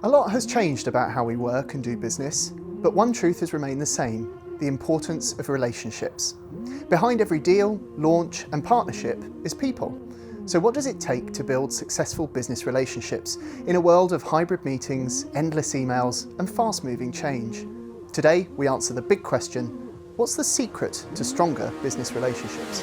A lot has changed about how we work and do business, but one truth has remained the same: the importance of relationships. Behind every deal, launch and partnership is people. So what does it take to build successful business relationships in a world of hybrid meetings, endless emails and fast-moving change? Today we answer the big question: what's the secret to stronger business relationships?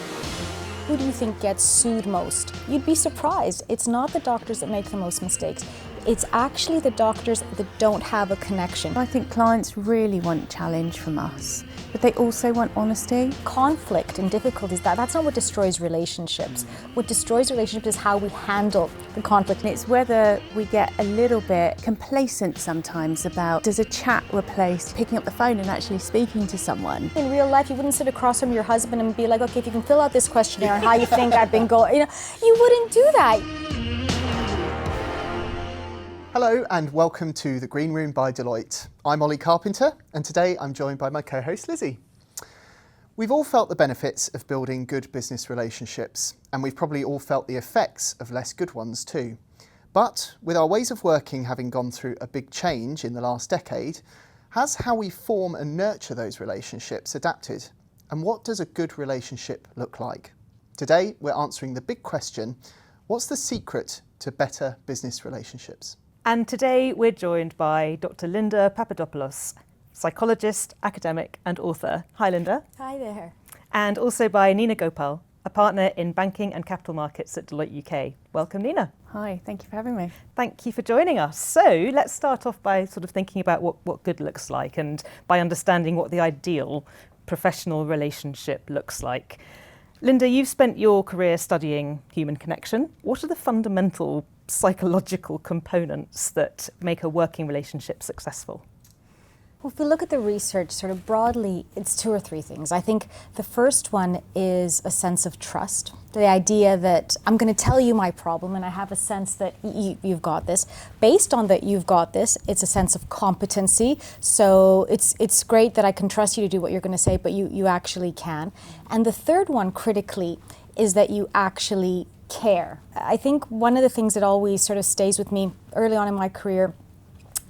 Who do you think gets sued most? You'd be surprised. It's not the doctors that make the most mistakes. It's actually the doctors that don't have a connection. I think clients really want challenge from us, but they also want honesty. Conflict and difficulties, that's not what destroys relationships. What destroys relationships is how we handle the conflict. And it's whether we get a little bit complacent sometimes about, does a chat replace picking up the phone and actually speaking to someone? In real life, you wouldn't sit across from your husband and be like, okay, if you can fill out this questionnaire on how you think I've been going, you wouldn't do that. Hello and welcome to The Green Room by Deloitte. I'm Ollie Carpenter and today I'm joined by my co-host Lizzie. We've all felt the benefits of building good business relationships, and we've probably all felt the effects of less good ones too. But with our ways of working having gone through a big change in the last decade, has how we form and nurture those relationships adapted? And what does a good relationship look like? Today we're answering the big question: what's the secret to better business relationships? And today we're joined by Dr Linda Papadopoulos, psychologist, academic and author. Hi Linda. Hi there. And also by Nina Gopal, a partner in banking and capital markets at Deloitte UK. Welcome Nina. Hi, thank you for having me. Thank you for joining us. So let's start off by sort of thinking about what good looks like, and by understanding what the ideal professional relationship looks like. Linda, you've spent your career studying human connection. What are the fundamental psychological components that make a working relationship successful? Well, if we look at the research sort of broadly, it's two or three things. I think the first one is a sense of trust. The idea that I'm going to tell you my problem and I have a sense that you've got this. Based on that you've got this, it's a sense of competency. So it's great that I can trust you to do what you're going to say, but you actually can. And the third one, critically, is that you actually care. I think one of the things that always sort of stays with me early on in my career,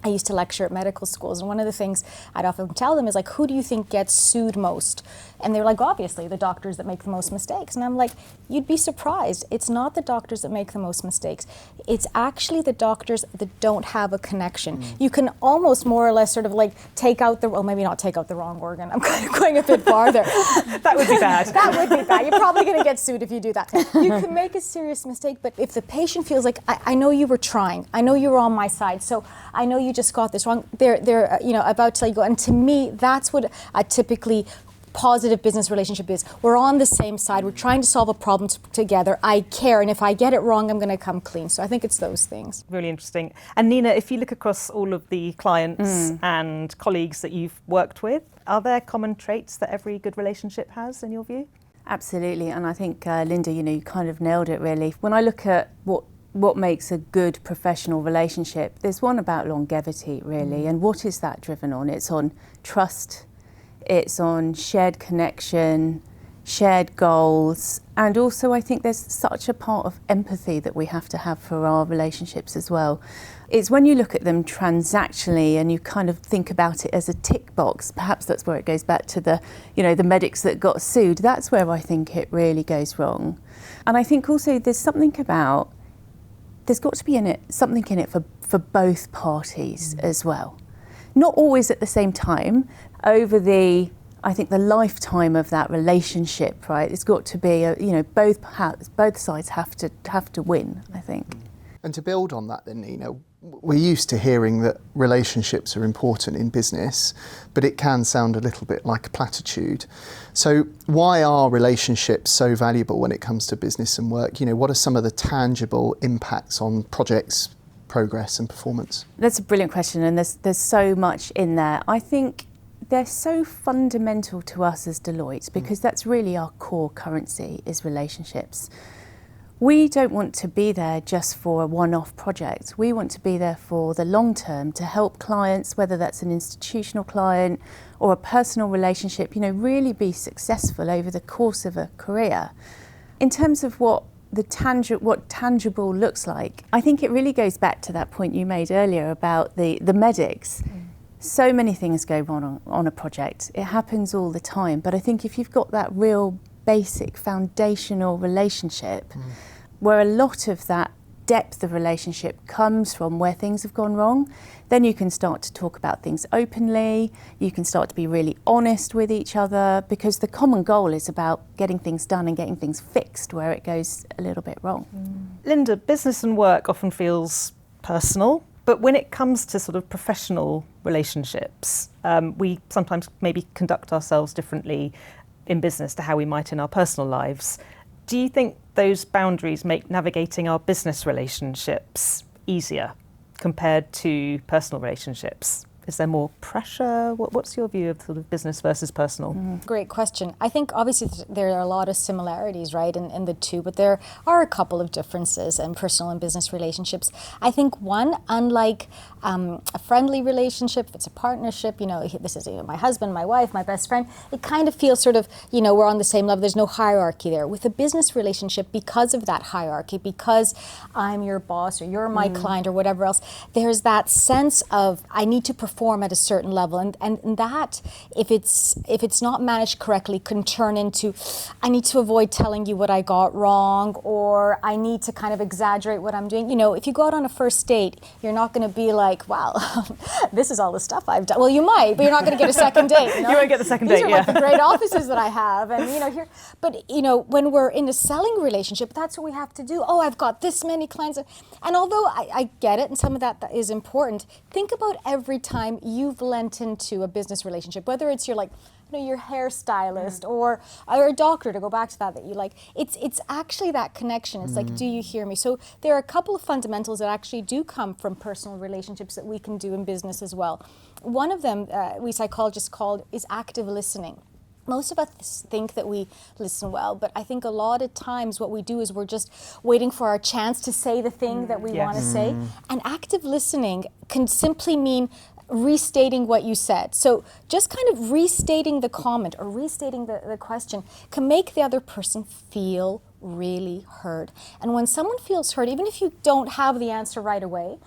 I used to lecture at medical schools, and one of the things I'd often tell them is like, who do you think gets sued most? And they were like, obviously the doctors that make the most mistakes. And I'm like, you'd be surprised. It's not the doctors that make the most mistakes. It's actually the doctors that don't have a connection. You can almost more or less sort of like take out the, well, maybe not take out the wrong organ. I'm kind of going a bit farther. That would be bad. That would be bad. You're probably going to get sued if you do that. You can make a serious mistake, but if the patient feels like, I know you were trying, I know you were on my side, so I know you just got this wrong, they're about to let you go. And to me, that's what a typically positive business relationship is. We're on the same side. We're trying to solve a problem together. I care, and if I get it wrong, I'm going to come clean. So I think it's those things. Really interesting. And Nina, if you look across all of the clients and colleagues that you've worked with, are there common traits that every good relationship has, in your view? Absolutely, and I think, Linda, you kind of nailed it really. When I look at what makes a good professional relationship, there's one about longevity really, and what is that driven on? It's on trust, it's on shared connection, shared goals, and also I think there's such a part of empathy that we have to have for our relationships as well. It's when you look at them transactionally and you kind of think about it as a tick box, perhaps that's where it goes back to the medics that got sued. That's where I think it really goes wrong. And I think also there's something about, there's got to be something in it for both parties as well. Not always at the same time, over the lifetime of that relationship, right? It's got to be, both sides have to win, I think. And to build on that then, Nina, we're used to hearing that relationships are important in business, but it can sound a little bit like a platitude. So why are relationships so valuable when it comes to business and work? What are some of the tangible impacts on projects, progress and performance? That's a brilliant question, and there's so much in there. I think they're so fundamental to us as Deloitte because that's really our core currency, is relationships. We don't want to be there just for a one-off project. We want to be there for the long term to help clients, whether that's an institutional client or a personal relationship, really be successful over the course of a career. In terms of what what tangible looks like. I think it really goes back to that point you made earlier about the medics. So many things go wrong on a project. It happens all the time. But I think if you've got that real basic foundational relationship, where a lot of that depth of relationship comes from where things have gone wrong, then you can start to talk about things openly, you can start to be really honest with each other, because the common goal is about getting things done and getting things fixed where it goes a little bit wrong. Linda, business and work often feels personal, but when it comes to sort of professional relationships, we sometimes maybe conduct ourselves differently in business to how we might in our personal lives. Do you think those boundaries make navigating our business relationships easier compared to personal relationships? Is there more pressure? What's your view of sort of business versus personal? Great question. I think obviously there are a lot of similarities, right, in the two, but there are a couple of differences in personal and business relationships. I think one, unlike a friendly relationship, if it's a partnership, this is my husband, my wife, my best friend, it kind of feels sort of, we're on the same level. There's no hierarchy there. With a business relationship, because of that hierarchy, because I'm your boss or you're my client or whatever else, there's that sense of I need to perform at a certain level, and that if it's not managed correctly can turn into I need to avoid telling you what I got wrong, or I need to kind of exaggerate what I'm doing. If you go out on a first date, you're not going to be like, wow, this is all the stuff I've done. Well, you might, but you're not going to get a second date. You won't get the second date. These are like the great offices that I have, and here. But when we're in a selling relationship, that's what we have to do. Oh, I've got this many clients, and although I get it, and some of that is important, think about every time you've lent into a business relationship, whether it's your hairstylist or a doctor, to go back to that you like. It's actually that connection. It's like, do you hear me? So there are a couple of fundamentals that actually do come from personal relationships that we can do in business as well. One of them, we psychologists called, is active listening. Most of us think that we listen well, but I think a lot of times what we do is we're just waiting for our chance to say the thing that we want to say. And active listening can simply mean restating what you said. So just kind of restating the comment or restating the question can make the other person feel really heard. And when someone feels heard, even if you don't have the answer right away,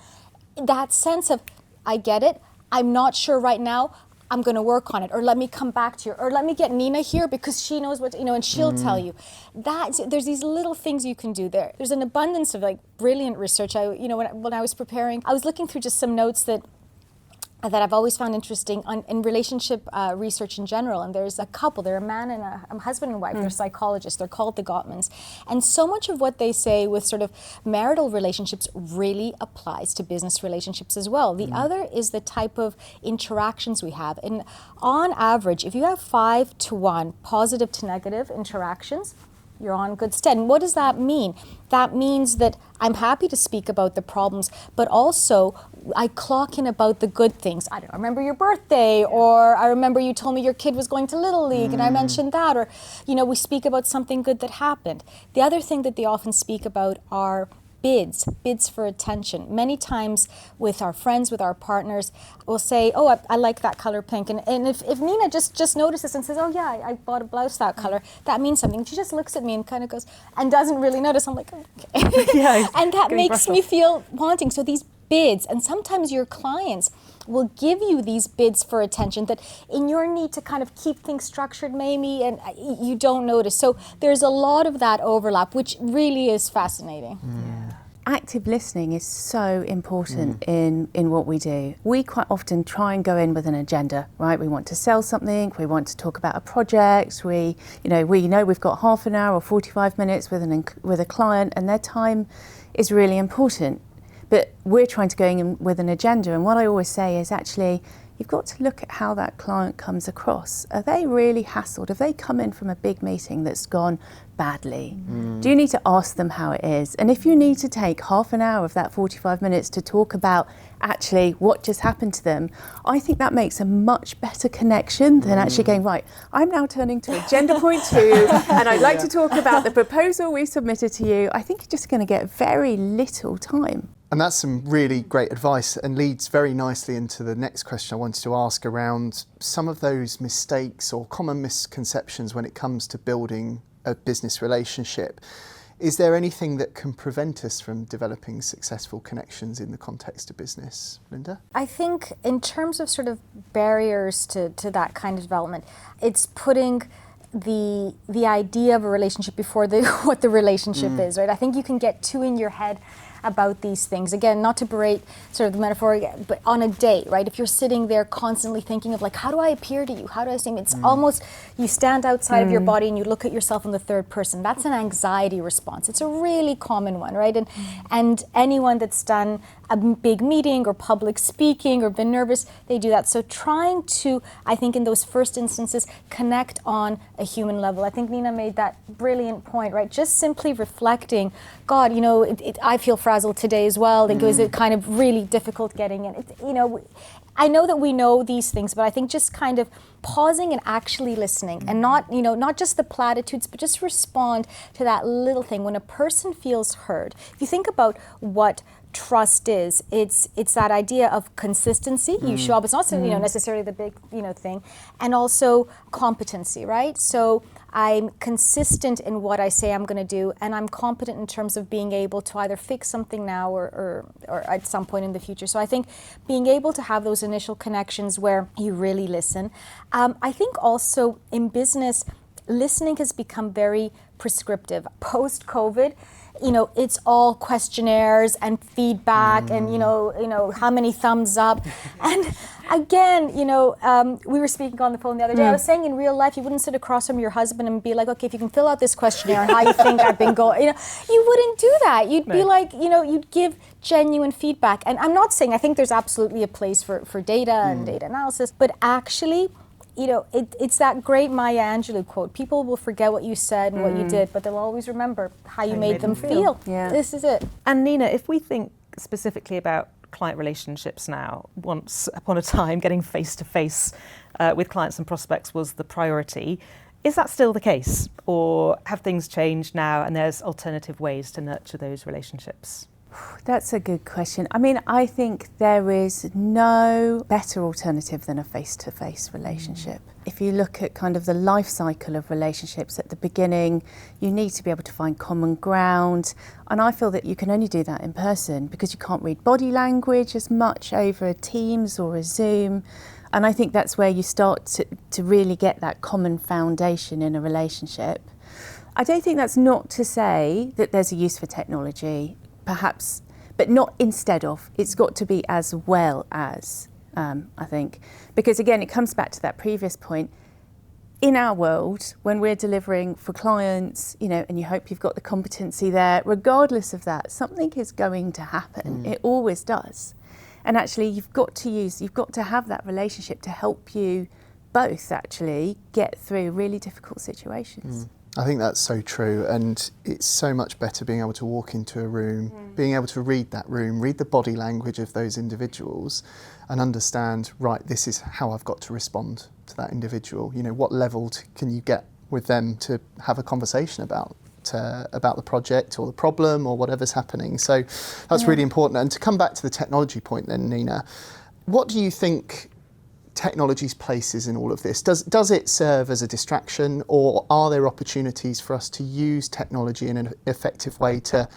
that sense of, I get it, I'm not sure right now, I'm going to work on it, or let me come back to you, or let me get Nina here because she knows what, and she'll tell you. There's these little things you can do there. There's an abundance of brilliant research. When I was preparing, I was looking through just some notes that I've always found interesting in relationship research in general. And there's a couple, they're a man and a husband and wife, they're psychologists, they're called the Gottmans. And so much of what they say with sort of marital relationships really applies to business relationships as well. The other is the type of interactions we have. And on average, if you have 5-to-1 positive to negative interactions, you're on good stead. And what does that mean? That means that I'm happy to speak about the problems, but also I clock in about the good things. I remember your birthday, or I remember you told me your kid was going to Little League and I mentioned that, or, we speak about something good that happened. The other thing that they often speak about are bids for attention. Many times with our friends, with our partners, we'll say, oh, I like that color pink. And if Nina just notices and says, oh yeah, I bought a blouse that color, that means something. She just looks at me and kind of goes, and doesn't really notice. I'm like, okay. Yeah, and that makes me feel wanting. So these bids, and sometimes your clients will give you these bids for attention that in your need to kind of keep things structured maybe, and you don't notice. So there's a lot of that overlap, which really is fascinating. Active listening is so important in what we do. We quite often try and go in with an agenda, right? We want to sell something, we want to talk about a project, we know we've got half an hour or 45 minutes with a client, and their time is really important. But we're trying to go in with an agenda, and what I always say is actually, you've got to look at how that client comes across. Are they really hassled? Have they come in from a big meeting that's gone badly? Do you need to ask them how it is? And if you need to take half an hour of that 45 minutes to talk about actually what just happened to them, I think that makes a much better connection than actually going, right, I'm now turning to agenda point 2 and I'd like to talk about the proposal we submitted to you. I think you're just going to get very little time. And that's some really great advice, and leads very nicely into the next question I wanted to ask around some of those mistakes or common misconceptions when it comes to building a business relationship. Is there anything that can prevent us from developing successful connections in the context of business? Linda? I think in terms of sort of barriers to that kind of development, it's putting the idea of a relationship before what the relationship is, right? I think you can get too in your head about these things. Again, not to berate sort of the metaphor again, but on a date, right? If you're sitting there constantly thinking of like, how do I appear to you? How do I seem? It's almost, you stand outside of your body and you look at yourself in the third person. That's an anxiety response. It's a really common one, right? And anyone that's done a big meeting or public speaking or been nervous, they do that. So trying to, I think in those first instances, connect on a human level. I think Nina made that brilliant point, right? Just simply reflecting, God, you know, I feel frazzled today as well. Because it's kind of really difficult getting in. You know, I know that we know these things, but I think just kind of pausing and actually listening and not, you know, not just the platitudes, but just respond to that little thing. When a person feels heard, if you think about what trust is, it's that idea of consistency. You show up, it's not you know, necessarily the big, you know, thing, and also competency, right? So I'm consistent in what I say I'm going to do, and I'm competent in terms of being able to either fix something now or at some point in the future. So I think being able to have those initial connections where you really listen. I think also in business, listening has become very prescriptive. Post-COVID, you know, it's all questionnaires and feedback and, you know, how many thumbs up. And again, you know, we were speaking on the phone the other day. I was saying in real life, you wouldn't sit across from your husband and be like, okay, if you can fill out this questionnaire on how you think I've been going, you know, you wouldn't do that. You'd be like, you know, you'd give genuine feedback. And I'm not saying, I think there's absolutely a place for data and data analysis, but actually, you know, it's that great Maya Angelou quote. People will forget what you said and what you did, but they'll always remember how you made them feel. Yeah. This is it. And Nina, if we think specifically about client relationships now, once upon a time getting face-to-face with clients and prospects was the priority. Is that still the case? Or have things changed now and there's alternative ways to nurture those relationships? That's a good question. I mean, I think there is no better alternative than a face-to-face relationship. If you look at kind of the life cycle of relationships at the beginning, you need to be able to find common ground. And I feel that you can only do that in person because you can't read body language as much over a Teams or a Zoom. And I think that's where you start to really get that common foundation in a relationship. I don't think that's not to say that there's a use for technology. Perhaps, but not instead of. It's got to be as well as, I think. Because again, it comes back to that previous point. In our world, when we're delivering for clients, you know, and you hope you've got the competency there, regardless of that, something is going to happen. It always does. And actually, you've got to have that relationship to help you both actually get through really difficult situations. I think that's so true, and it's so much better being able to walk into a room, being able to read that room, read the body language of those individuals and understand, right, this is how I've got to respond to that individual. You know, what level can you get with them to have a conversation about the project or the problem or whatever's happening. So that's really important. And to come back to the technology point then, Nina, what do you think technology's place is in all of this? Does it serve as a distraction, or are there opportunities for us to use technology in an effective way to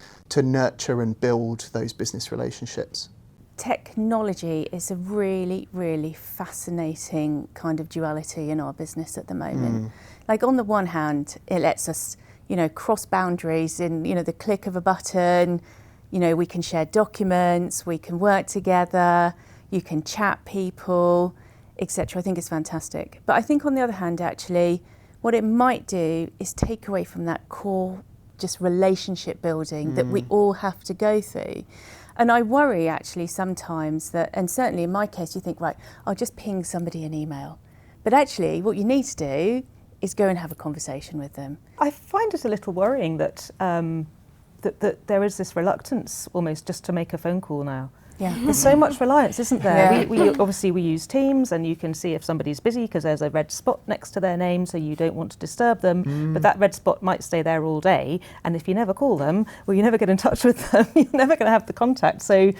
nurture and build those business relationships? Technology is a really, really fascinating kind of duality in our business at the moment. Like on the one hand, it lets us, you know, cross boundaries in, you know, the click of a button. You know, we can share documents, we can work together, you can chat people, etc. I think it's fantastic. But I think on the other hand, actually, what it might do is take away from that core just relationship building that we all have to go through. And I worry actually sometimes that, and certainly in my case, you think, right, I'll just ping somebody an email. But actually what you need to do is go and have a conversation with them. I find it a little worrying that that there is this reluctance almost just to make a phone call now. Yeah. There's so much reliance, isn't there? Yeah. We obviously we use Teams, and you can see if somebody's busy because there's a red spot next to their name, so you don't want to disturb them. But that red spot might stay there all day, and if you never call them, well, you never get in touch with them. You're never going to have the contact. So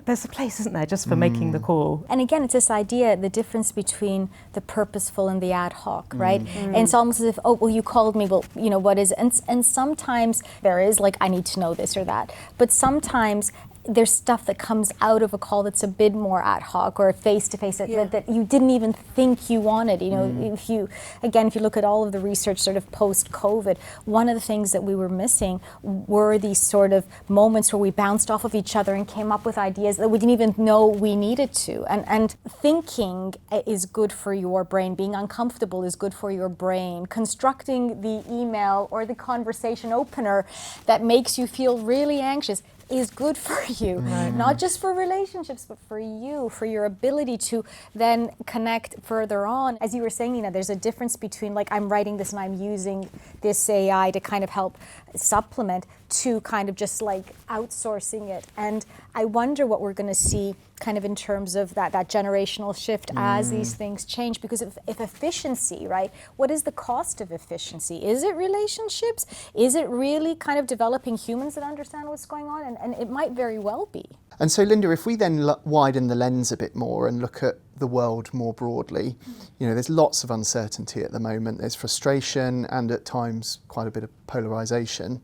there's a place, isn't there, just for making the call. And again, it's this idea, the difference between the purposeful and the ad hoc, right? And it's almost as if, oh, well, you called me, well, you know, what is it? And sometimes there is like, I need to know this or that. But sometimes there's stuff that comes out of a call that's a bit more ad hoc or face-to-face that you didn't even think you wanted. You know, if you look at all of the research sort of post-COVID, one of the things that we were missing were these sort of moments where we bounced off of each other and came up with ideas that we didn't even know we needed to. And thinking is good for your brain. Being uncomfortable is good for your brain. Constructing the email or the conversation opener that makes you feel really anxious is good for you, not just for relationships, but for you, for your ability to then connect further on. As you were saying, Nina, there's a difference between like I'm writing this and I'm using this AI to kind of help supplement to kind of just like outsourcing it. And I wonder what we're going to see kind of in terms of that generational shift as these things change, because if efficiency, right, what is the cost of efficiency? Is it relationships? Is it really kind of developing humans that understand what's going on? And it might very well be. And so, Linda, if we then widen the lens a bit more and look at the world more broadly, you know, there's lots of uncertainty at the moment. There's frustration and at times quite a bit of polarisation.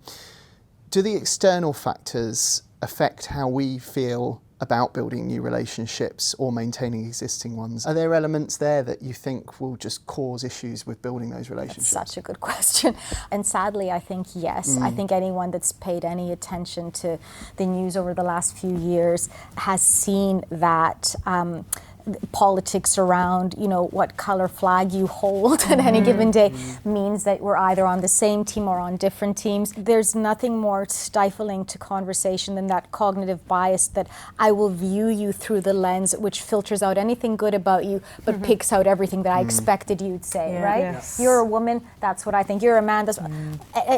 Do the external factors affect how we feel about building new relationships or maintaining existing ones? Are there elements there that you think will just cause issues with building those relationships? That's such a good question. And sadly, I think yes. I think anyone that's paid any attention to the news over the last few years has seen that politics around, you know, what color flag you hold at any given day means that we're either on the same team or on different teams. There's nothing more stifling to conversation than that cognitive bias that I will view you through the lens which filters out anything good about you but picks out everything that I expected you'd say, right? Yes. You're a woman, that's what I think. You're a man, that's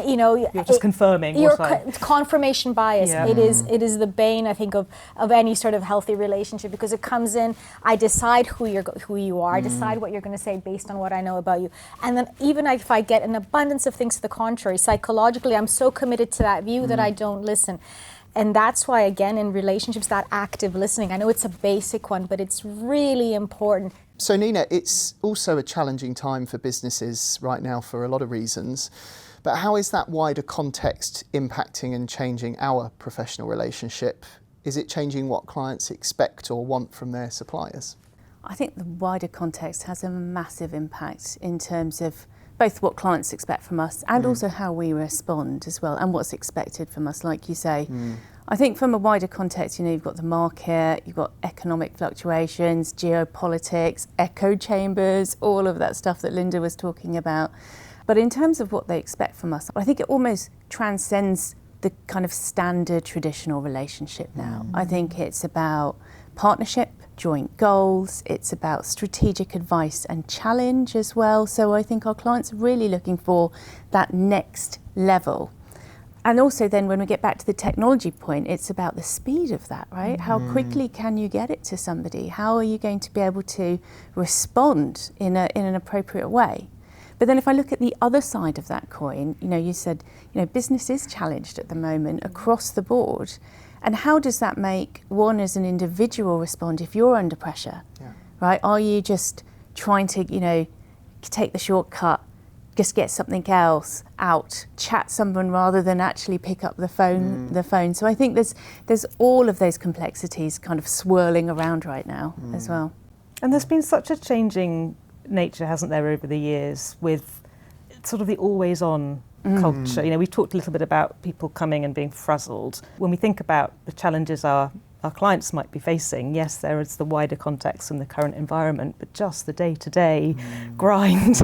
you know, you're just confirming your what I... confirmation bias. Yeah. It is the bane, I think, of any sort of healthy relationship, because it comes in, I decide who you are, I decide what you're going to say based on what I know about you. And then even if I get an abundance of things to the contrary, psychologically, I'm so committed to that view that I don't listen. And that's why, again, in relationships, that active listening, I know it's a basic one, but it's really important. So, Nina, it's also a challenging time for businesses right now for a lot of reasons. But how is that wider context impacting and changing our professional relationship? Is it changing what clients expect or want from their suppliers? I think the wider context has a massive impact in terms of both what clients expect from us and also how we respond as well, and what's expected from us, like you say. I think from a wider context, you know, you've got the market, you've got economic fluctuations, geopolitics, echo chambers, all of that stuff that Linda was talking about. But in terms of what they expect from us, I think it almost transcends the kind of standard traditional relationship now. I think it's about partnership, joint goals, it's about strategic advice and challenge as well. So I think our clients are really looking for that next level. And also then when we get back to the technology point, it's about the speed of that, right? How quickly can you get it to somebody? How are you going to be able to respond in an appropriate way? But then if I look at the other side of that coin, you know, you said, you know, business is challenged at the moment across the board. And how does that make one as an individual respond if you're under pressure, right? Are you just trying to, you know, take the shortcut, just get something else out, chat someone rather than actually pick up the phone? So I think there's all of those complexities kind of swirling around right now as well. And there's been such a changing nature, hasn't there, over the years, with sort of the always on culture. You know, we've talked a little bit about people coming and being frazzled. When we think about the challenges our clients might be facing, yes, there is the wider context and the current environment, but just the day-to-day grind,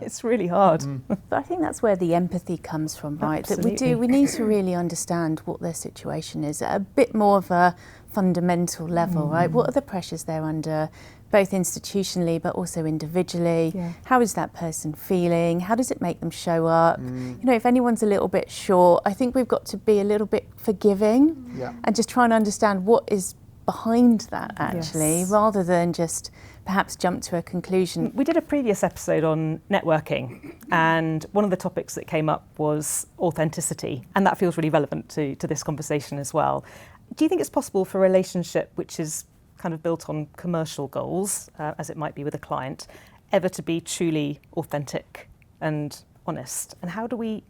it's really hard. But I think that's where the empathy comes from, right? Absolutely. That we need to really understand what their situation is at a bit more of a fundamental level, right? What are the pressures they're under, both institutionally but also individually? How is that person feeling? How does it make them show up? You know, if anyone's a little bit short, I think we've got to be a little bit forgiving and just try and understand what is behind that actually, rather than just perhaps jump to a conclusion. We did a previous episode on networking, and one of the topics that came up was authenticity, and that feels really relevant to this conversation as well. Do you think it's possible for a relationship which is kind of built on commercial goals, as it might be with a client, ever to be truly authentic and honest? And how do we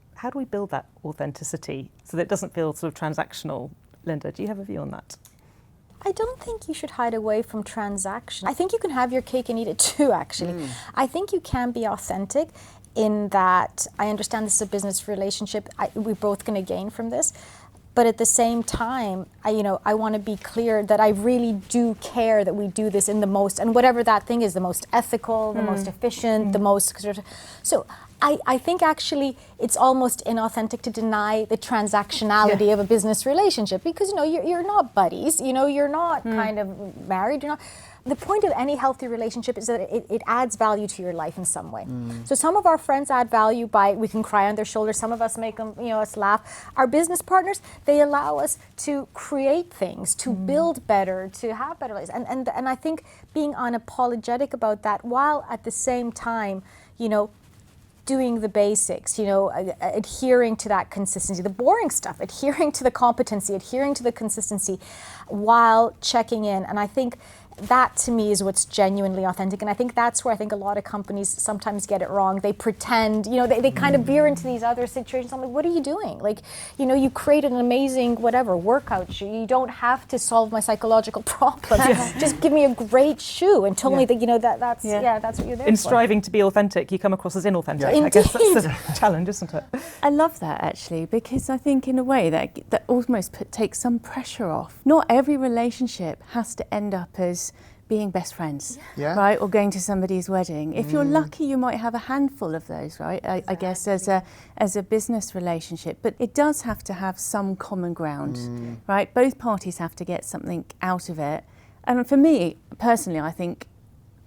build that authenticity so that it doesn't feel sort of transactional? Linda, do you have a view on that? I don't think you should hide away from transaction. I think you can have your cake and eat it too, actually. I think you can be authentic in that I understand this is a business relationship. We're both going to gain from this. But at the same time, I want to be clear that I really do care that we do this in the most, and whatever that thing is, the most ethical, the most efficient, the most... So I think actually it's almost inauthentic to deny the transactionality of a business relationship, because you're not buddies, you're not kind of married, you're not. The point of any healthy relationship is that it adds value to your life in some way. So some of our friends add value by, we can cry on their shoulder, some of us make them, us laugh. Our business partners, they allow us to create things, to build better, to have better lives. And I think being unapologetic about that, while at the same time, doing the basics, adhering to that consistency, the boring stuff, adhering to the competency, adhering to the consistency, while checking in. And I think that to me is what's genuinely authentic. And I think that's where I think a lot of companies sometimes get it wrong. They pretend, they kind of veer into these other situations. I'm like, what are you doing? Like, you created an amazing workout shoe. You don't have to solve my psychological problems. Just give me a great shoe and tell me that that's what you're there In for. striving to be authentic, you come across as inauthentic. Yeah. I guess that's the challenge, isn't it? I love that, actually, because I think in a way that almost takes some pressure off. Not every relationship has to end up as being best friends, right? Or going to somebody's wedding. If you're lucky, you might have a handful of those, right? I guess as a business relationship, but it does have to have some common ground, right? Both parties have to get something out of it. And for me, personally, I think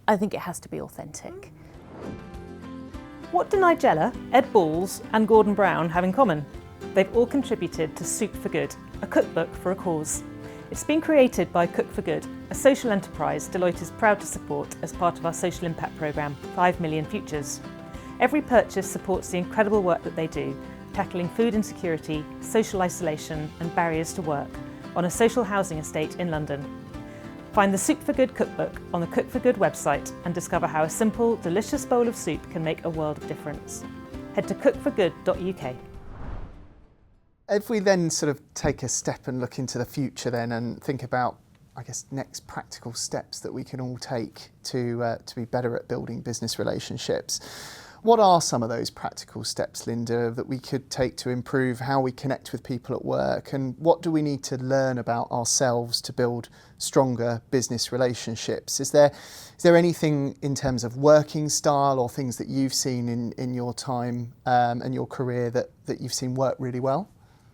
it has to be authentic. What do Nigella, Ed Balls and Gordon Brown have in common? They've all contributed to Soup for Good, a cookbook for a cause. It's been created by Cook for Good, a social enterprise Deloitte is proud to support as part of our social impact programme, 5 Million Futures. Every purchase supports the incredible work that they do, tackling food insecurity, social isolation and barriers to work on a social housing estate in London. Find the Soup for Good cookbook on the Cook for Good website and discover how a simple, delicious bowl of soup can make a world of difference. Head to cookforgood.uk. If we then sort of take a step and look into the future then and think about, I guess, next practical steps that we can all take to be better at building business relationships, what are some of those practical steps, Linda, that we could take to improve how we connect with people at work, and what do we need to learn about ourselves to build stronger business relationships? Is there anything in terms of working style or things that you've seen in your time and your career that you've seen work really well?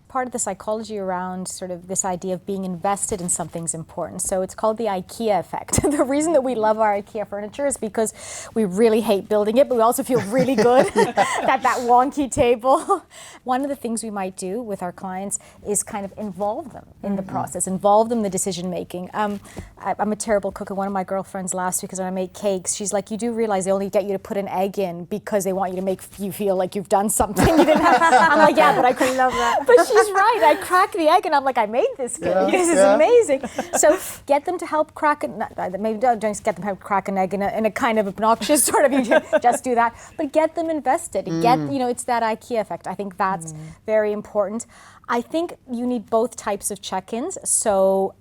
Part of the psychology around sort of this idea of being invested in something's important. So it's called the IKEA effect. The reason that we love our IKEA furniture is because we really hate building it, but we also feel really good at that wonky table. One of the things we might do with our clients is kind of involve them in the process, involve them in the decision making. I'm a terrible cook, and one of my girlfriends last week, when I make cakes, she's like, you do realize they only get you to put an egg in because they want you to make you feel like you've done something you didn't have. I'm like, yeah, but I couldn't love that. But she's right. I crack the egg and I'm like, I made this cake. This is amazing. So get them to help crack it. Maybe don't just get them to help crack an egg in a kind of obnoxious sort of, you just do that. But get them invested. It's that IKEA effect. I think that's very important. I think you need both types of check-ins. So,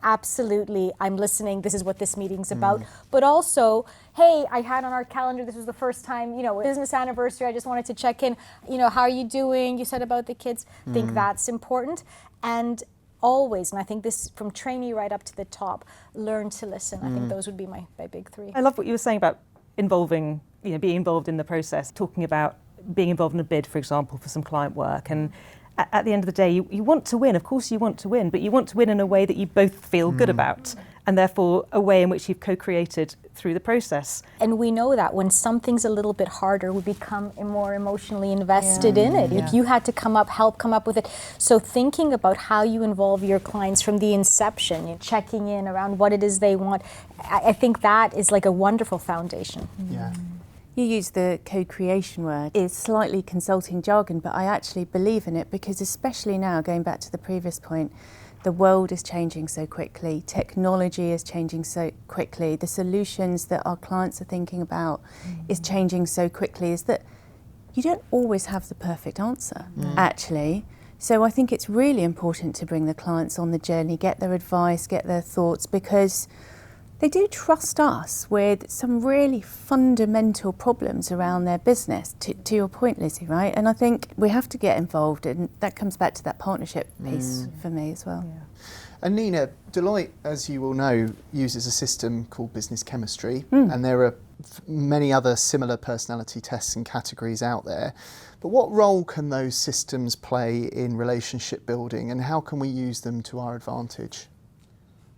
absolutely, I'm listening. This is what this meeting's about. But also, hey, I had on our calendar, this was the first time, business anniversary. I just wanted to check in. How are you doing? You said about the kids. I think that's important. And always, and I think this from trainee right up to the top, learn to listen. I think those would be my big three. I love what you were saying about involving, being involved in the process, talking about being involved in a bid, for example, for some client work. And at the end of the day, you want to win. Of course you want to win, but you want to win in a way that you both feel good about, and therefore a way in which you've co-created through the process. And we know that when something's a little bit harder, we become more emotionally invested in it. If you had to help come up with it. So thinking about how you involve your clients from the inception, checking in around what it is they want, I think that is like a wonderful foundation. Yeah. You use the co-creation word. It's slightly consulting jargon, but I actually believe in it because, especially now, going back to the previous point, The world is changing so quickly, technology is changing so quickly, the solutions that our clients are thinking about is changing so quickly, is that you don't always have the perfect answer, actually. So I think it's really important to bring the clients on the journey, get their advice, get their thoughts, because they do trust us with some really fundamental problems around their business, to your point, Lizzie, right? And I think we have to get involved, and that comes back to that partnership piece for me as well. Yeah. And Nina, Deloitte, as you will know, uses a system called business chemistry, and there are many other similar personality tests and categories out there. But what role can those systems play in relationship building, and how can we use them to our advantage?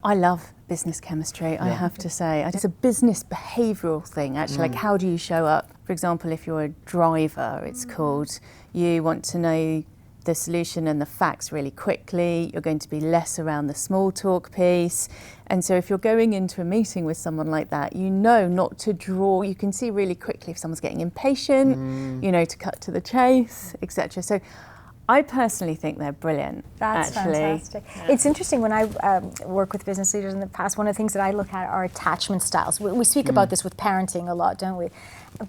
I love business chemistry, I have to say. It's a business behavioural thing, actually, like how do you show up? For example, if you're a driver, it's called, you want to know the solution and the facts really quickly, you're going to be less around the small talk piece. And so if you're going into a meeting with someone like that, you know not to draw, you can see really quickly if someone's getting impatient, you know, to cut to the chase, etc. So I personally think they're brilliant. That's actually. fantastic. Yeah. It's interesting, when I work with business leaders in the past, one of the things that I look at are attachment styles. We speak about this with parenting a lot, don't we?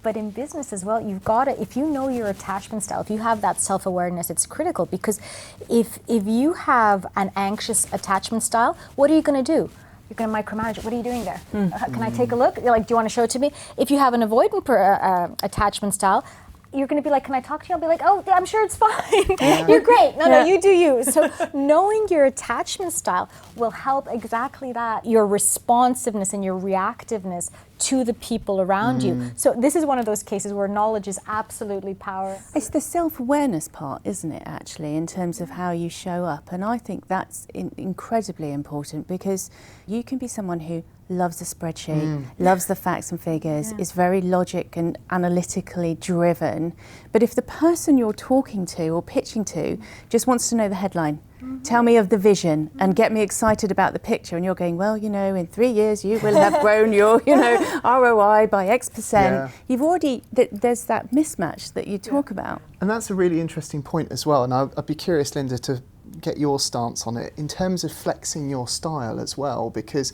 But in business as well, you've got to, if you know your attachment style, if you have that self-awareness, it's critical, because if you have an anxious attachment style, what are you going to do? You're going to micromanage it. What are you doing there? Can I take a look? You're like, do you want to show it to me? If you have an avoidant attachment style, you're going to be like, can I talk to you? I'll be like, oh, I'm sure it's fine. You're great. No, you do you. So knowing your attachment style will help exactly that, your responsiveness and your reactiveness to the people around you. So this is one of those cases where knowledge is absolutely power. It's the self-awareness part, isn't it, actually, in terms of how you show up. And I think that's incredibly important, because you can be someone who loves a spreadsheet, loves the facts and figures, is very logic and analytically driven. But if the person you're talking to or pitching to just wants to know the headline, tell me of the vision and get me excited about the picture, and you're going, well, you know, in 3 years you will have grown your, you know, ROI by X%. You've already, there's that mismatch that you talk about. And that's a really interesting point as well. And I'd be curious, Linda, to get your stance on it in terms of flexing your style as well, because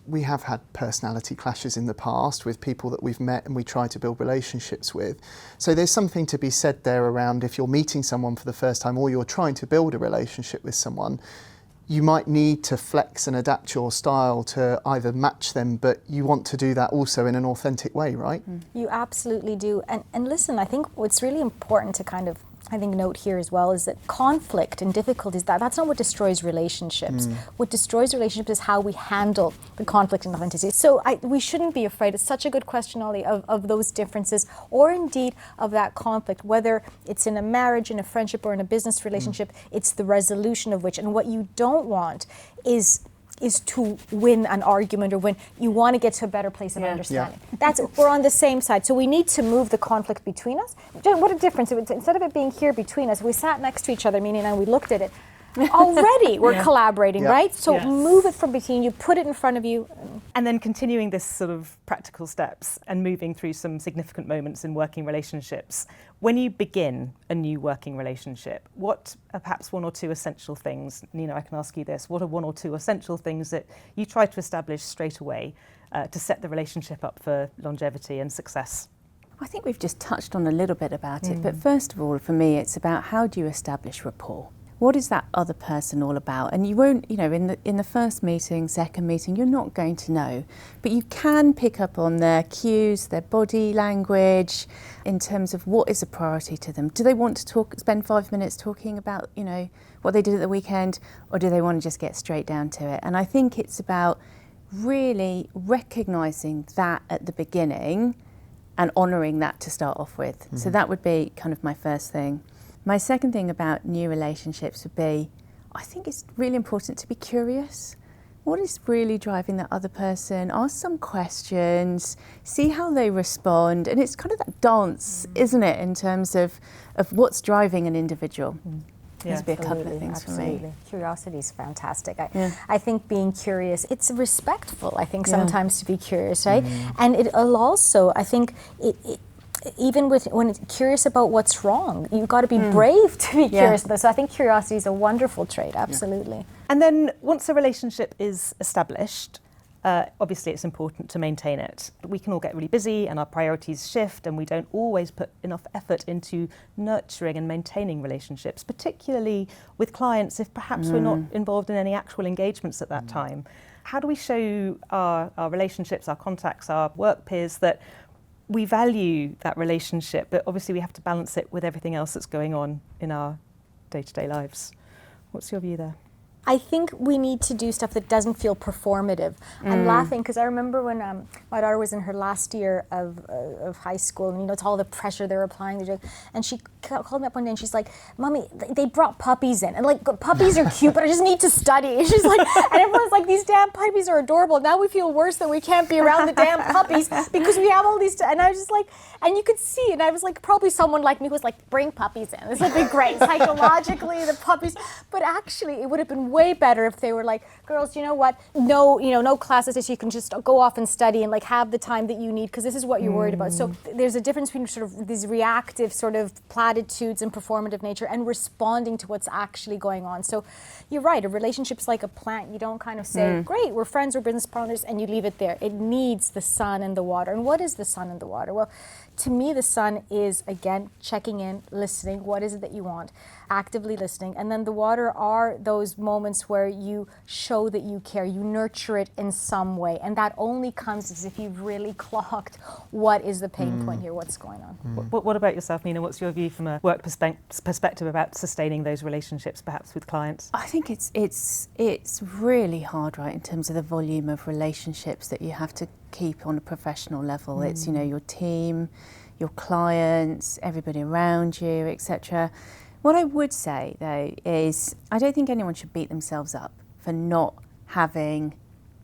we have had personality clashes in the past with people that we've met and we try to build relationships with. So there's something to be said there around, if you're meeting someone for the first time or you're trying to build a relationship with someone, you might need to flex and adapt your style to either match them, but you want to do that also in an authentic way, right? You absolutely do. And listen, I think what's really important to kind of note here as well is that conflict and difficulties, that's not what destroys relationships. What destroys relationships is how we handle the conflict and authenticity. So we shouldn't be afraid. It's such a good question, Ollie, of those differences, or indeed of that conflict, whether it's in a marriage, in a friendship, or in a business relationship. It's the resolution of which. And what you don't want is to win an argument, or when you want to get to a better place of understanding. We're on the same side. So we need to move the conflict between us. What a difference. Instead of it being here between us, we sat next to each other, meaning, and we looked at it. Already we're collaborating, right? So move it from between you, put it in front of you. And then continuing this sort of practical steps and moving through some significant moments in working relationships. When you begin a new working relationship, what are perhaps one or two essential things? Nina, I can ask you this. What are one or two essential things that you try to establish straight away to set the relationship up for longevity and success? I think we've just touched on a little bit about it, but first of all, for me, it's about how do you establish rapport? What is that other person all about? And you won't, you know, in the first meeting, second meeting, you're not going to know. But you can pick up on their cues, their body language, in terms of what is a priority to them. Do they want to spend 5 minutes talking about, you know, what they did at the weekend, or do they want to just get straight down to it? And I think it's about really recognising that at the beginning and honouring that to start off with. So that would be kind of my first thing. My second thing about new relationships would be, I think it's really important to be curious. What is really driving that other person? Ask some questions, see how they respond. And it's kind of that dance, isn't it, in terms of what's driving an individual. There's be a couple of things for me. Curiosity is fantastic. I think being curious, it's respectful, I think, sometimes to be curious, right? And it'll also, I think, even when it's curious about what's wrong, you've got to be brave to be curious about this. So I think curiosity is a wonderful trait, absolutely. And then once a relationship is established, obviously it's important to maintain it. But we can all get really busy and our priorities shift, and we don't always put enough effort into nurturing and maintaining relationships, particularly with clients if perhaps we're not involved in any actual engagements at that time. How do we show our relationships, our contacts, our work peers that we value that relationship, but obviously we have to balance it with everything else that's going on in our day-to-day lives? What's your view there? I think we need to do stuff that doesn't feel performative. I'm laughing because I remember when my daughter was in her last year of high school, and it's all the pressure they're applying. And she called me up one day and she's like, "Mommy, they brought puppies in, and like puppies are cute, but I just need to study." She's like, and everyone's like, "These damn puppies are adorable." Now we feel worse that we can't be around the damn puppies because we have all these. And I was just like, and you could see, and I was like, probably someone like me was like, "Bring puppies in. This would be great psychologically, the puppies." But actually, it would have been way better if they were like, "Girls, you know what? No classes, so you can just go off and study and like have the time that you need because this is what you're worried about." So there's a difference between sort of these reactive sort of platitudes and performative nature and responding to what's actually going on. So you're right, a relationship's like a plant. You don't kind of say, "Great, we're friends, we're business partners," and you leave it there. It needs the sun and the water. And what is the sun and the water? Well, to me, the sun is, again, checking in, listening. What is it that you want? Actively listening. And then the water are those moments where you show that you care, you nurture it in some way. And that only comes as if you've really clocked what is the pain point here, what's going on. What about yourself, Nina? What's your view from a work perspective about sustaining those relationships, perhaps with clients? I think it's really hard, right, in terms of the volume of relationships that you have to keep on a professional level. It's, your team, your clients, everybody around you, etc. What I would say, though, is I don't think anyone should beat themselves up for not having,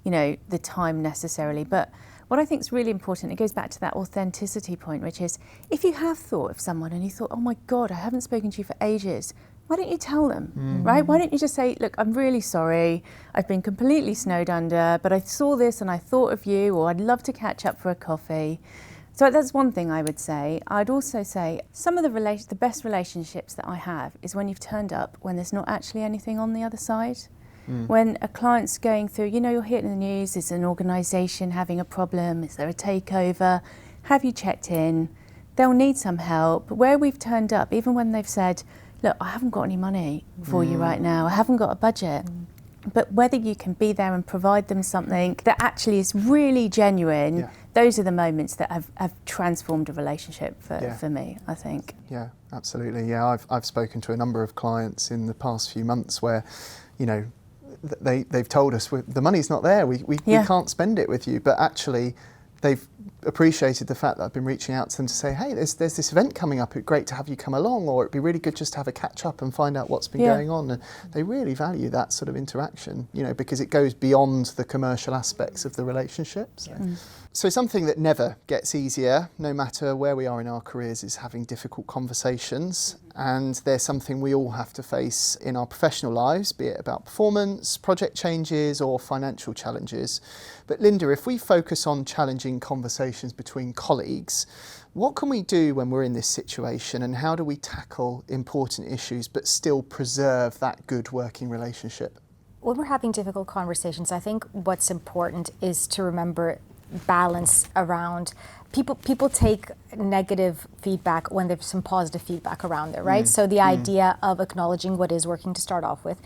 the time necessarily. But what I think is really important, it goes back to that authenticity point, which is if you have thought of someone and you thought, "Oh my God, I haven't spoken to you for ages," why don't you tell them, right? Why don't you just say, "Look, I'm really sorry. I've been completely snowed under, but I saw this and I thought of you," or "I'd love to catch up for a coffee." So that's one thing I would say. I'd also say some of the best relationships that I have is when you've turned up when there's not actually anything on the other side. When a client's going through, you're hearing the news, is an organisation having a problem, is there a takeover, have you checked in? They'll need some help. Where we've turned up, even when they've said, "Look, I haven't got any money for you right now, I haven't got a budget." But whether you can be there and provide them something that actually is really genuine, those are the moments that have transformed a relationship for me, I think. Yeah, absolutely. Yeah, I've spoken to a number of clients in the past few months where, they've told us the money's not there, we can't spend it with you, but actually they've appreciated the fact that I've been reaching out to them to say, "Hey, there's this event coming up, it'd be great to have you come along," or "It'd be really good just to have a catch up and find out what's been going on." And they really value that sort of interaction, because it goes beyond the commercial aspects of the relationship. So something that never gets easier, no matter where we are in our careers, is having difficult conversations. And they're something we all have to face in our professional lives, be it about performance, project changes, or financial challenges. But Linda, if we focus on challenging conversations between colleagues, what can we do when we're in this situation, and how do we tackle important issues but still preserve that good working relationship? When we're having difficult conversations, I think what's important is to remember balance around people take negative feedback when there's some positive feedback around there, right? So the idea of acknowledging what is working to start off with,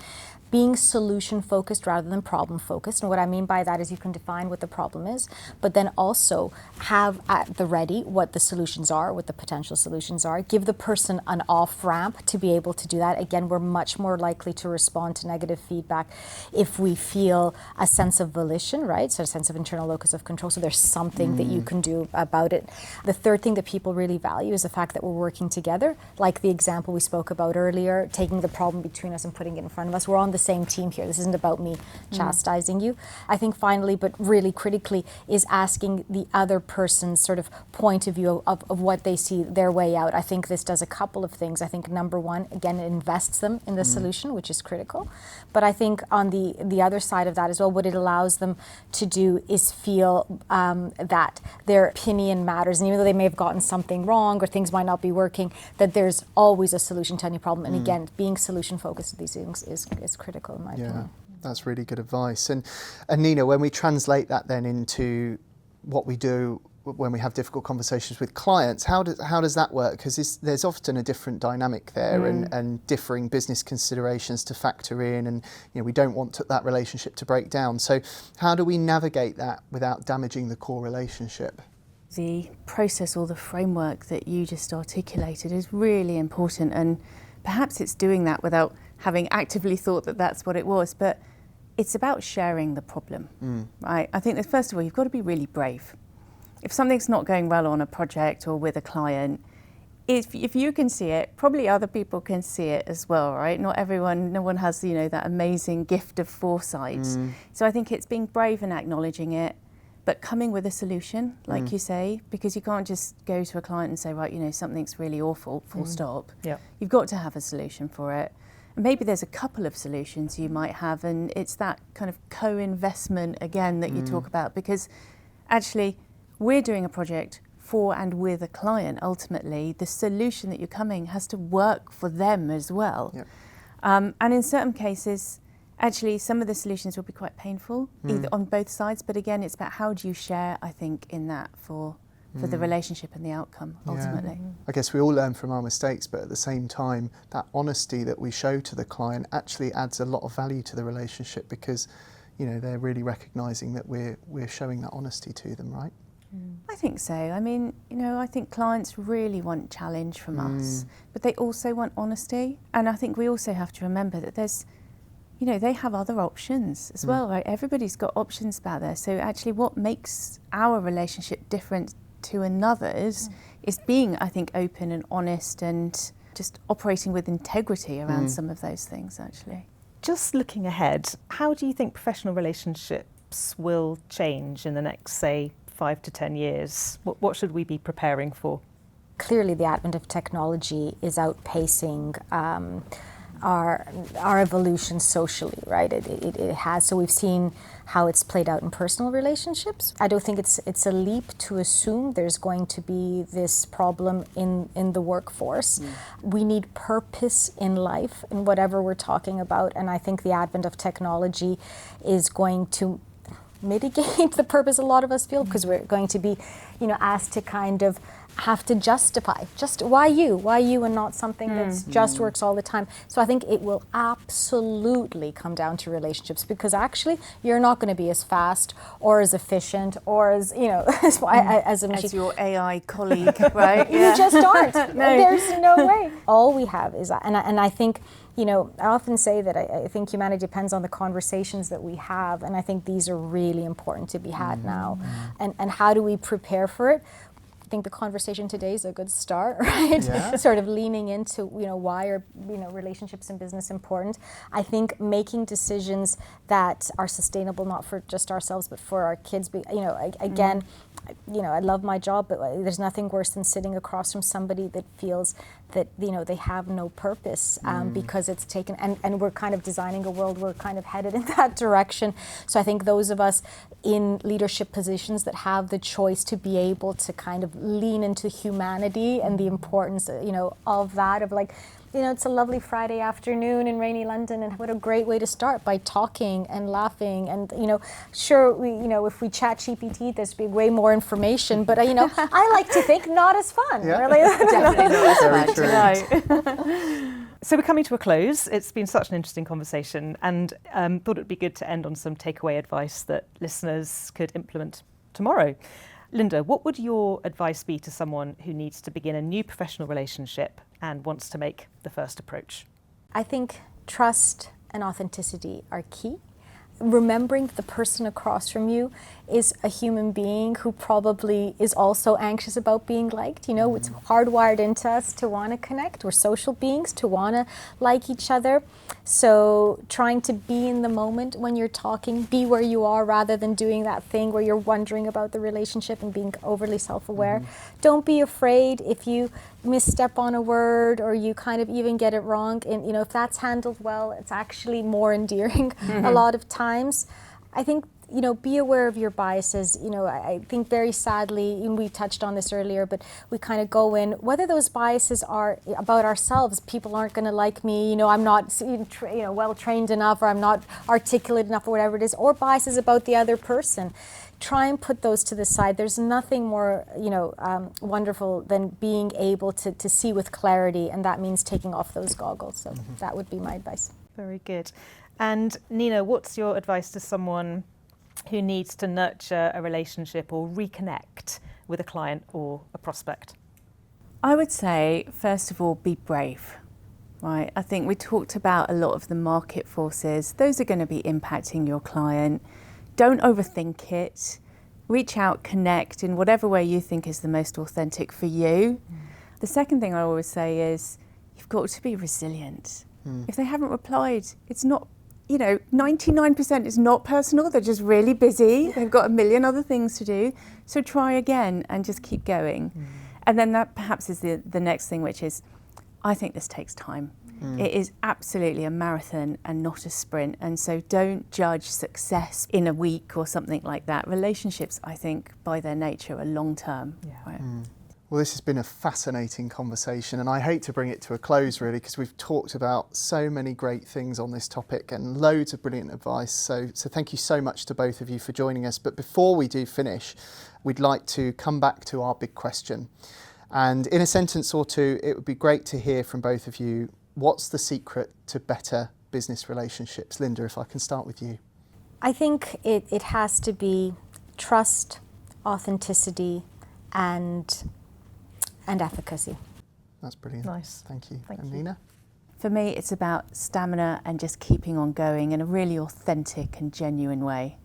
being solution focused rather than problem focused. And what I mean by that is you can define what the problem is, but then also have at the ready what the solutions are, what the potential solutions are. Give the person an off ramp to be able to do that. Again, we're much more likely to respond to negative feedback if we feel a sense of volition, right? So a sense of internal locus of control. So there's something that you can do about it. The third thing that people really value is the fact that we're working together. Like the example we spoke about earlier, taking the problem between us and putting it in front of us. We're on the the same team here. This isn't about me chastising you. I think finally, but really critically, is asking the other person's sort of point of view of what they see their way out. I think this does a couple of things. I think number one, again, it invests them in the solution, which is critical. But I think on the other side of that as well, what it allows them to do is feel that their opinion matters. And even though they may have gotten something wrong or things might not be working, that there's always a solution to any problem. And again, being solution focused to these things is critical in my opinion. That's really good advice. And Nina, when we translate that then into what we do when we have difficult conversations with clients, how does that work? Because there's often a different dynamic there and differing business considerations to factor in, and we don't want that relationship to break down. So how do we navigate that without damaging the core relationship? The process or the framework that you just articulated is really important, and perhaps it's doing that without having actively thought that that's what it was, but it's about sharing the problem, right? I think that first of all, you've got to be really brave. If something's not going well on a project or with a client, if you can see it, probably other people can see it as well, right? No one has, that amazing gift of foresight. So I think it's being brave and acknowledging it, but coming with a solution, like you say, because you can't just go to a client and say, right, something's really awful, full stop. Yeah. You've got to have a solution for it. And maybe there's a couple of solutions you might have, and it's that kind of co-investment again that you talk about, because actually we're doing a project for and with a client. Ultimately, the solution that you're coming has to work for them as well. Yep. And in certain cases, actually, some of the solutions will be quite painful, either on both sides. But again, it's about how do you share, I think, in that for the relationship and the outcome, ultimately. I guess we all learn from our mistakes, but at the same time, that honesty that we show to the client actually adds a lot of value to the relationship, because, they're really recognising that we're showing that honesty to them, right? I think so. I mean, I think clients really want challenge from us, but they also want honesty. And I think we also have to remember that there's, they have other options as well, right? Everybody's got options about there. So actually what makes our relationship different to another's is being, I think, open and honest and just operating with integrity around some of those things, actually. Just looking ahead, how do you think professional relationships will change in the next, say, 5 to 10 years? What should we be preparing for? Clearly, the advent of technology is outpacing our evolution socially, right? It has. So we've seen how it's played out in personal relationships. I don't think it's a leap to assume there's going to be this problem in the workforce. We need purpose in life, in whatever we're talking about, and I think the advent of technology is going to mitigate the purpose a lot of us feel, because we're going to be, asked to kind of have to justify just why you and not something that's just works all the time. So I think it will absolutely come down to relationships, because actually you're not going to be as fast or as efficient or as as a machine. As your AI colleague, right? You just aren't. No. There's no way. All we have is that, and I think, I often say that I think humanity depends on the conversations that we have, and I think these are really important to be had now. And how do we prepare for it? I think the conversation today is a good start, right? Yeah. Sort of leaning into, why are, relationships in business important. I think making decisions that are sustainable, not for just ourselves, but for our kids. Again, I love my job, but there's nothing worse than sitting across from somebody that feels that, they have no purpose because it's taken, and we're kind of designing a world, we're kind of headed in that direction. So I think those of us in leadership positions that have the choice to be able to kind of lean into humanity and the importance, of that, of like, it's a lovely Friday afternoon in rainy London, and what a great way to start, by talking and laughing. And, sure, if we chat GPT, there's be way more information, but, I like to think not as fun. Yeah. Really. Definitely not as Very fun. true. So we're coming to a close. It's been such an interesting conversation, and thought it'd be good to end on some takeaway advice that listeners could implement tomorrow. Linda, what would your advice be to someone who needs to begin a new professional relationship and wants to make the first approach? I think trust and authenticity are key. remembering that the person across from you is a human being who probably is also anxious about being liked. You know, it's hardwired into us to want to connect. We're social beings, to want to like each other. So trying to be in the moment when you're talking, be where you are rather than doing that thing where you're wondering about the relationship and being overly self-aware. Don't be afraid if you misstep on a word or you kind of even get it wrong. And, you know, if that's handled well, it's actually more endearing a lot of times. I think, you know, be aware of your biases. You know, I think very sadly, and we touched on this earlier, but we kind of go in, whether those biases are about ourselves, people aren't going to like me, you know, I'm not well trained enough, or I'm not articulate enough, or whatever it is, or biases about the other person. Try and put those to the side. There's nothing more, wonderful than being able to see with clarity, and that means taking off those goggles. So that would be my advice. Very good. And Nina, what's your advice to someone who needs to nurture a relationship or reconnect with a client or a prospect? I would say, first of all, be brave. Right? I think we talked about a lot of the market forces. Those are going to be impacting your client. Don't overthink it. Reach out, connect in whatever way you think is the most authentic for you. The second thing I always say is you've got to be resilient. If they haven't replied, it's not, 99% is not personal. They're just really busy. They've got a million other things to do. So try again and just keep going. And then that perhaps is the next thing, which is, I think this takes time. It is absolutely a marathon and not a sprint. And so don't judge success in a week or something like that. Relationships, I think, by their nature, are long term. Yeah. Right? Well, this has been a fascinating conversation, and I hate to bring it to a close, really, because we've talked about so many great things on this topic and loads of brilliant advice. So thank you so much to both of you for joining us. But before we do finish, we'd like to come back to our big question. And in a sentence or two, it would be great to hear from both of you, what's the secret to better business relationships? Linda, if I can start with you. I think it has to be trust, authenticity, and efficacy. That's brilliant. Nice. Thank you. Thank and you. Nina? For me, it's about stamina and just keeping on going in a really authentic and genuine way.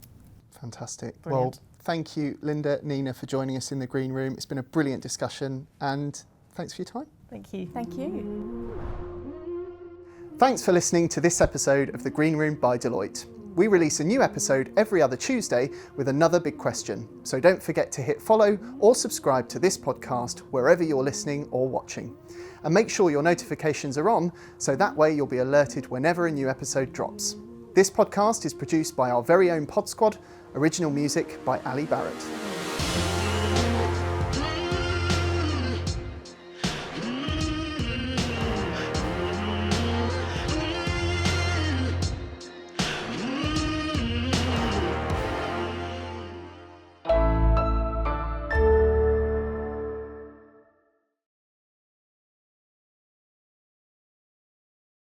Fantastic. Brilliant. Well, thank you, Linda, Nina, for joining us in the green room. It's been a brilliant discussion, and thanks for your time. Thank you. Thank you. Thanks for listening to this episode of The Green Room by Deloitte. We release a new episode every other Tuesday with another big question. So don't forget to hit follow or subscribe to this podcast wherever you're listening or watching. And make sure your notifications are on, so that way you'll be alerted whenever a new episode drops. This podcast is produced by our very own Pod Squad, original music by Ali Barrett.